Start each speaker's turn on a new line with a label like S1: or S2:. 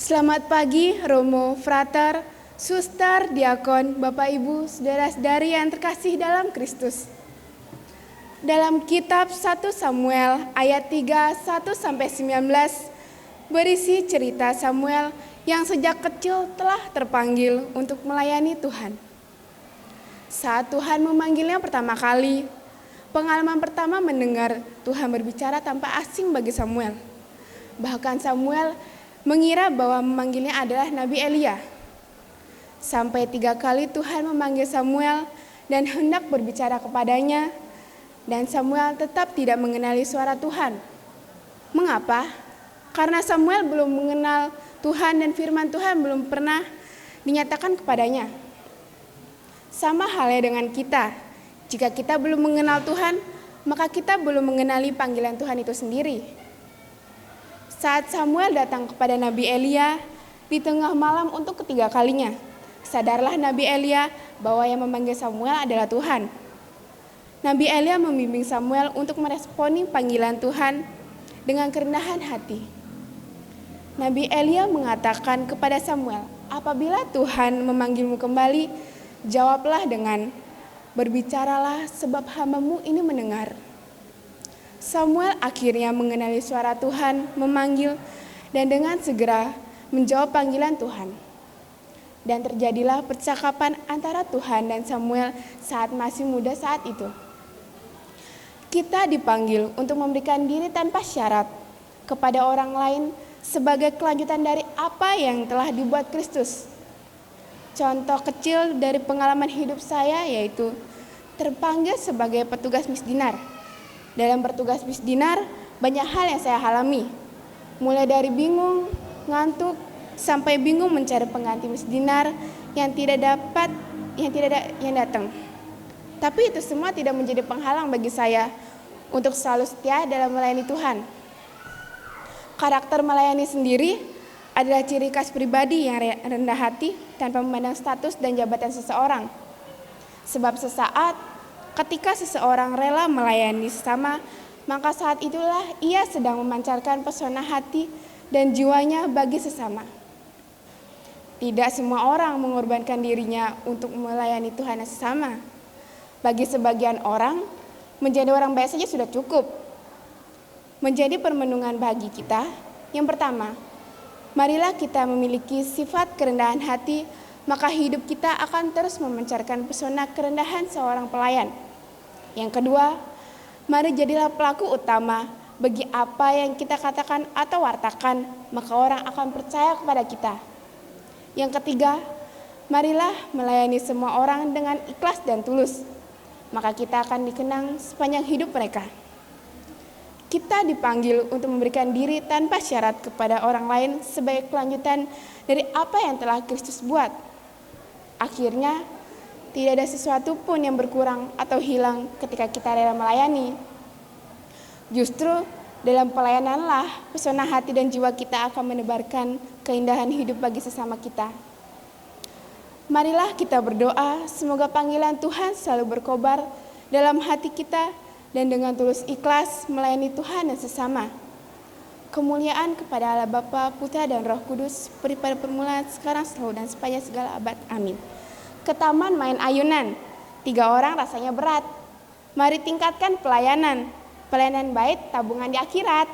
S1: Selamat pagi, Romo, Frater, Suster, Diakon, Bapak Ibu, Saudara-saudari yang terkasih dalam Kristus. Dalam kitab 1 Samuel ayat 3, 1-19 berisi cerita Samuel yang sejak kecil telah terpanggil untuk melayani Tuhan. Saat Tuhan memanggilnya pertama kali, pengalaman pertama mendengar Tuhan berbicara tanpa asing bagi Samuel. Bahkan Samuel mengira bahwa memanggilnya adalah Nabi Elia. Sampai 3 kali Tuhan memanggil Samuel dan hendak berbicara kepadanya, dan Samuel tetap tidak mengenali suara Tuhan. Mengapa? Karena Samuel belum mengenal Tuhan dan firman Tuhan belum pernah dinyatakan kepadanya. Sama halnya dengan kita. Jika kita belum mengenal Tuhan, maka kita belum mengenali panggilan Tuhan itu sendiri. Saat Samuel datang kepada Nabi Elia di tengah malam untuk ketiga kalinya, sadarlah Nabi Elia bahwa yang memanggil Samuel adalah Tuhan. Nabi Elia membimbing Samuel untuk meresponi panggilan Tuhan dengan kerendahan hati. Nabi Elia mengatakan kepada Samuel, apabila Tuhan memanggilmu kembali, jawablah dengan, berbicaralah sebab hamba-Mu ini mendengar. Samuel akhirnya mengenali suara Tuhan memanggil dan dengan segera menjawab panggilan Tuhan. Dan terjadilah percakapan antara Tuhan dan Samuel saat masih muda saat itu. Kita dipanggil untuk memberikan diri tanpa syarat kepada orang lain sebagai kelanjutan dari apa yang telah dibuat Kristus. Contoh kecil dari pengalaman hidup saya yaitu terpanggil sebagai petugas misdinar. Dalam bertugas misdinar, banyak hal yang saya alami. Mulai dari bingung, ngantuk, sampai bingung mencari pengganti misdinar yang datang. Tapi itu semua tidak menjadi penghalang bagi saya untuk selalu setia dalam melayani Tuhan. Karakter melayani sendiri adalah ciri khas pribadi yang rendah hati tanpa memandang status dan jabatan seseorang. Sebab sesaat ketika seseorang rela melayani sesama, maka saat itulah ia sedang memancarkan pesona hati dan jiwanya bagi sesama. Tidak semua orang mengorbankan dirinya untuk melayani Tuhan dan sesama. Bagi sebagian orang, menjadi orang baik saja sudah cukup. Menjadi permenungan bagi kita, yang pertama, marilah kita memiliki sifat kerendahan hati, maka hidup kita akan terus memancarkan pesona kerendahan seorang pelayan. Yang kedua, mari jadilah pelaku utama bagi apa yang kita katakan atau wartakan, maka orang akan percaya kepada kita. Yang ketiga, marilah melayani semua orang dengan ikhlas dan tulus, maka kita akan dikenang sepanjang hidup mereka. Kita dipanggil untuk memberikan diri tanpa syarat kepada orang lain sebagai kelanjutan dari apa yang telah Kristus buat. Akhirnya, tidak ada sesuatu pun yang berkurang atau hilang ketika kita rela melayani. Justru dalam pelayananlah pesona hati dan jiwa kita akan menebarkan keindahan hidup bagi sesama kita. Marilah kita berdoa semoga panggilan Tuhan selalu berkobar dalam hati kita dan dengan tulus ikhlas melayani Tuhan dan sesama. Kemuliaan kepada Allah Bapa, Putra dan Roh Kudus, seperti pada permulaan, sekarang, selalu, dan sepanjang segala abad. Amin. Ke taman main ayunan, 3 orang rasanya berat. Mari tingkatkan pelayanan. Pelayanan baik, tabungan di akhirat.